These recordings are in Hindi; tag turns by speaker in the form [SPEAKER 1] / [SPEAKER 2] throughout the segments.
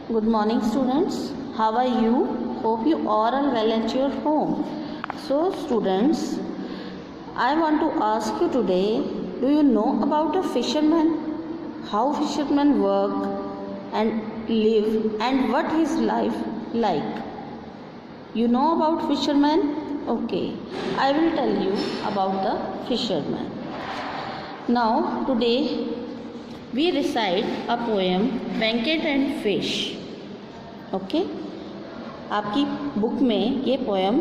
[SPEAKER 1] Good morning, students. How are you? Hope you all are well at your home. So, students, I want to ask you today, do you know about a fisherman? How fishermen work and live and what his life like? You know about fishermen? Okay, I will tell you about the fisherman. Now, today we recite a poem Venkat and fish. Okay, आपकी बुक में ये पोएम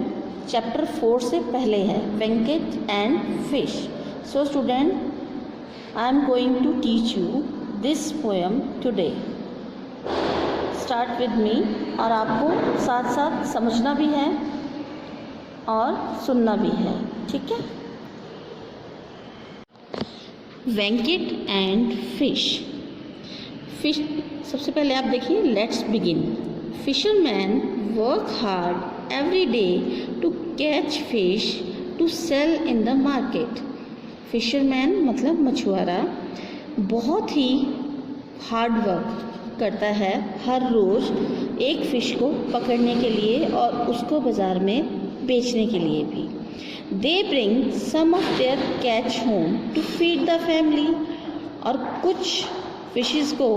[SPEAKER 1] चैप्टर 4 से पहले है, Venkat and fish. So student, I am going to teach you this poem today. Start with me. और आपको साथ साथ समझना भी है और सुनना भी है, ठीक है. Venkat and fish. फिश सबसे पहले आप देखिए, let's begin. Fisherman work hard every day to catch fish to sell in the market. Fisherman मतलब मछुआरा बहुत ही हार्ड वर्क करता है हर रोज़ एक फ़िश को पकड़ने के लिए और उसको बाज़ार में बेचने के लिए भी. They bring some of their catch home to feed the family. और कुछ फिशेस को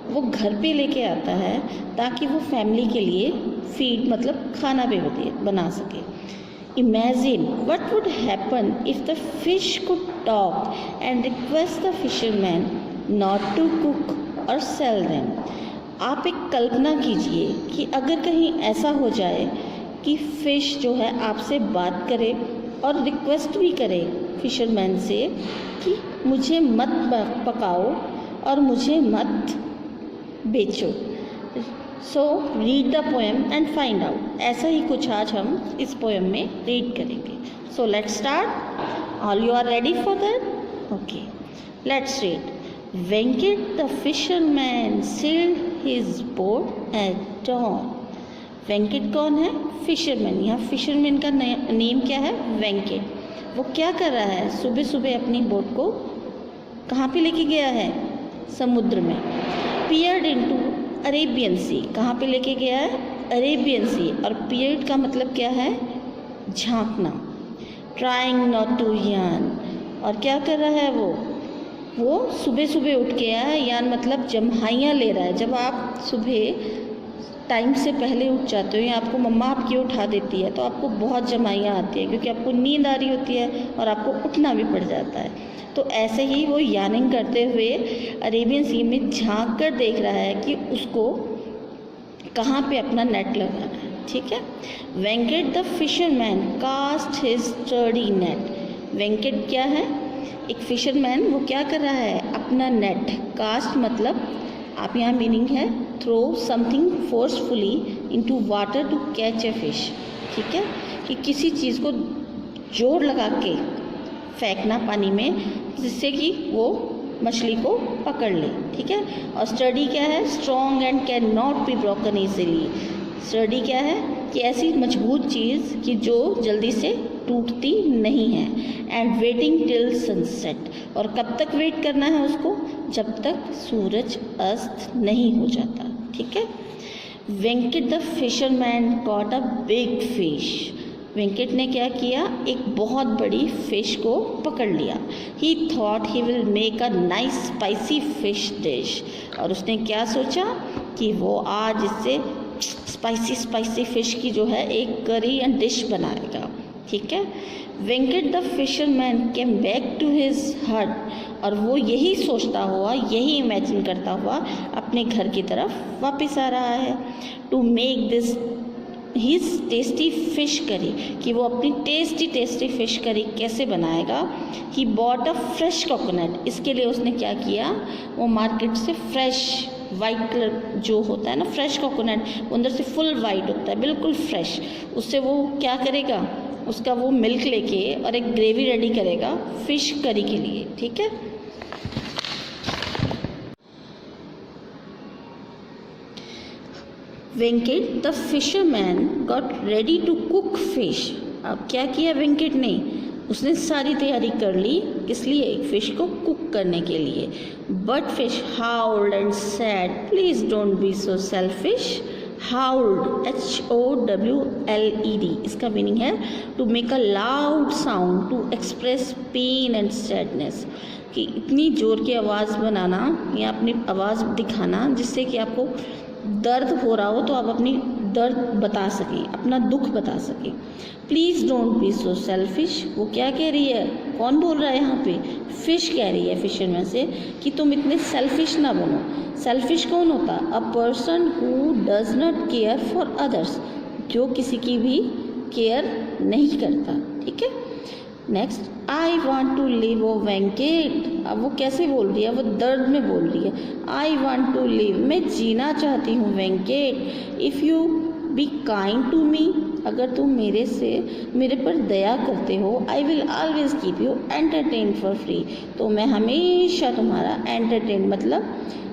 [SPEAKER 1] वो घर पे लेके आता है ताकि वो फैमिली के लिए फीड मतलब खाना भी बना सके. Imagine what would happen if the fish could talk and request the fisherman not to cook or sell them. आप एक कल्पना कीजिए कि अगर कहीं ऐसा हो जाए कि फ़िश जो है आपसे बात करे और रिक्वेस्ट भी करे फिशरमैन से कि मुझे मत पकाओ और मुझे मत बेचो. So read the poem and find out. ऐसा ही कुछ आज हम इस पोएम में रीड करेंगे. So let's start. All you are ready for that? Okay, let's read. Venkat the fisherman sailed his boat at dawn. Venkat कौन है? फिशरमैन. यहाँ फिशरमैन का नेम क्या है? वेंकट. वो क्या कर रहा है? सुबह सुबह अपनी बोट को कहाँ पे लेके गया है? समुद्र में. पियर्ड इनटू अरेबियन सी. कहाँ पे लेके गया है? अरेबियन सी. और पियर्ड का मतलब क्या है? झांकना. ट्राइंग नॉट टू यान. और क्या कर रहा है वो सुबह सुबह उठ के आया. यान मतलब जम्हाइयाँ ले रहा है. जब आप सुबह टाइम से पहले उठ जाते हो या आपको मम्मा आपकी उठा देती है तो आपको बहुत जमाइयाँ आती है क्योंकि आपको नींद आ रही होती है और आपको उठना भी पड़ जाता है. तो ऐसे ही वो यानिंग करते हुए अरेबियन सी में झांक कर देख रहा है कि उसको कहाँ पे अपना नेट लगाना है. ठीक है. Venkat the fisherman cast his sturdy net. Venkat क्या है? एक फिशरमैन. वो क्या कर रहा है? अपना नेट. कास्ट मतलब आप यहाँ मीनिंग है throw something forcefully into water to catch a fish. ठीक है, कि किसी चीज़ को जोर लगा के फेंकना पानी में जिससे कि वो मछली को पकड़ ले. ठीक है. और स्टडी क्या है? Strong and can not be broken easily. Study क्या है? कि ऐसी मजबूत चीज़ कि जो जल्दी से टूटती नहीं है. And waiting till sunset. और कब तक वेट करना है उसको? जब तक सूरज अस्त नहीं हो जाता. ठीक है. Venkat the fisherman got a big fish. Venkat ने क्या किया? एक बहुत बड़ी फ़िश को पकड़ लिया. ही thought he will make a nice spicy fish dish. और उसने क्या सोचा कि वो आज इससे स्पाइसी फ़िश की जो है एक करी एंड डिश बनाएगा. ठीक है. Venkat the fisherman came back to his hut. और वो यही सोचता हुआ, यही इमेजिन करता हुआ अपने घर की तरफ वापस आ रहा है. To make this his tasty fish curry, कि वो अपनी टेस्टी फ़िश करी कैसे बनाएगा. He bought a fresh coconut. इसके लिए उसने क्या किया? वो मार्केट से फ्रेश वाइट कलर जो होता है ना, फ्रेश कोकोनट, वो अंदर से फुल वाइट होता है, बिल्कुल फ्रेश. उससे वो क्या करेगा? उसका वो मिल्क लेके और एक ग्रेवी रेडी करेगा फ़िश करी के लिए. ठीक है. Venkat the fisherman got ready to cook fish. अब क्या किया वेंकट ने? उसने सारी तैयारी कर ली, किस लिए? फिश को कुक करने के लिए। But fish howled and said, please don't be so selfish. Howled, HOWLED, इसका मीनिंग है to make a loud sound, to express pain and sadness, कि इतनी ज़ोर की आवाज़ बनाना या अपनी आवाज़ दिखाना जिससे कि आपको दर्द हो रहा हो तो आप अपनी दर्द बता सकें, अपना दुख बता सकें। Please don't be so selfish, वो क्या कह रही है? कौन बोल रहा है यहाँ पे? फिश कह रही है फिशरमैन से कि तुम इतने सेल्फिश ना बनो। सेल्फिश कौन होता? A person who does not care for others, जो किसी की भी केयर नहीं करता। ठीक है, next, I want to live O Venkat. अब वो कैसे बोल रही है? वो दर्द में बोल रही है। आई वॉन्ट टू लिव, मैं जीना चाहती हूँ Venkat. If you be kind to me, अगर तुम मेरे पर दया करते हो, I will always keep you entertain for free, तो मैं हमेशा तुम्हारा एंटरटेन मतलब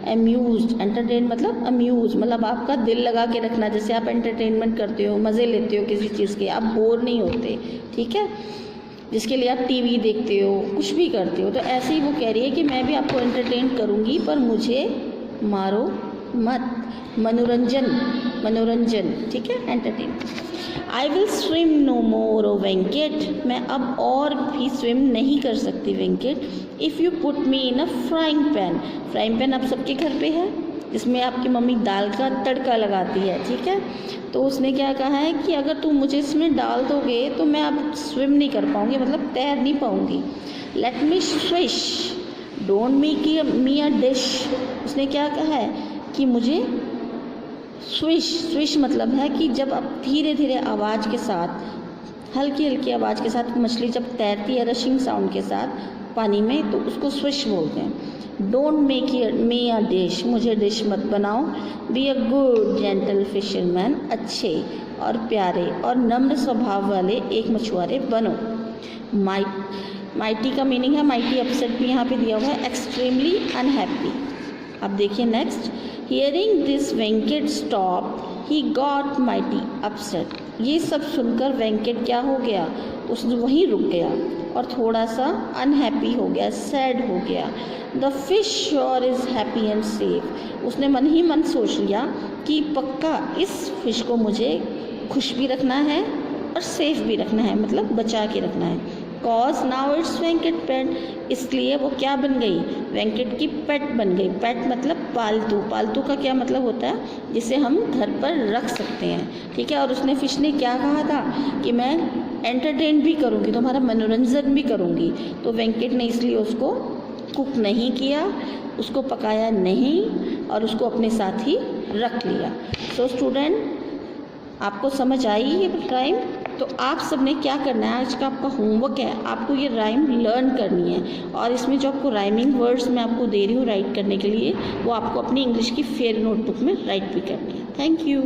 [SPEAKER 1] अम्यूज, एंटरटेन मतलब अम्यूज, मतलब आपका दिल लगा के रखना। जैसे आप एंटरटेनमेंट करते हो, मज़े लेते हो किसी चीज़ के, आप बोर नहीं होते। ठीक है, जिसके लिए आप टीवी देखते हो, कुछ भी करते हो, तो ऐसे ही वो कह रही है कि मैं भी आपको एंटरटेन करूँगी पर मुझे मारो मत। मनोरंजन, ठीक है, entertain. I will swim no more O Venkat, मैं अब और भी स्विम नहीं कर सकती Venkat. If you put me in a frying pan आप सबके घर पे है, जिसमें आपकी मम्मी दाल का तड़का लगाती है। ठीक है, तो उसने क्या कहा है कि अगर तुम मुझे इसमें डाल दोगे तो मैं अब स्विम नहीं कर पाऊँगी, मतलब तैर नहीं पाऊँगी। Let me swish, don't make me a dish, उसने क्या कहा है कि मुझे स्विश मतलब है कि जब आप धीरे धीरे आवाज़ के साथ, हल्की हल्की आवाज़ के साथ मछली जब तैरती है रशिंग साउंड के साथ पानी में, तो उसको स्विश बोलते हैं। Don't make me a dish, मुझे डिश मत बनाओ। Be a good gentle fisherman, अच्छे और प्यारे और नम्र स्वभाव वाले एक मछुआरे बनो। माइटी का मीनिंग है, माइटी अपसेट भी यहाँ पे दिया हुआ है, एक्सट्रीमली अनहैप्पी। अब देखिए next, hearing this Venkat stop he got mighty upset, ये सब सुनकर वेंकट क्या हो गया? उसने वहीं रुक गया और थोड़ा सा अनहैप्पी हो गया, सैड हो गया। The fish sure is happy and safe, उसने मन ही मन सोच लिया कि पक्का इस फिश को मुझे खुश भी रखना है और सेफ भी रखना है, मतलब बचा के रखना है। कॉज नाउ इट्स वेंकट पेट, इसलिए वो क्या बन गई? वेंकट की पेट बन गई। पेट मतलब पालतू, पालतू का क्या मतलब होता है? जिसे हम घर पर रख सकते हैं। ठीक है, और उसने फिश ने क्या कहा था कि मैं एंटरटेन भी करूँगी, तुम्हारा मनोरंजन भी करूँगी। तो वेंकट ने इसलिए उसको कुक नहीं किया, उसको पकाया नहीं और उसको अपने साथ ही रख लिया। सो स्टूडेंट, आपको समझ आई ये राइम? तो आप सब ने क्या करना है, आज का आपका होमवर्क है, आपको ये राइम लर्न करनी है और इसमें जो आपको राइमिंग वर्ड्स मैं आपको दे रही हूँ राइट करने के लिए, वो आपको अपनी इंग्लिश की फेयर नोटबुक में राइट भी करनी है। Thank you.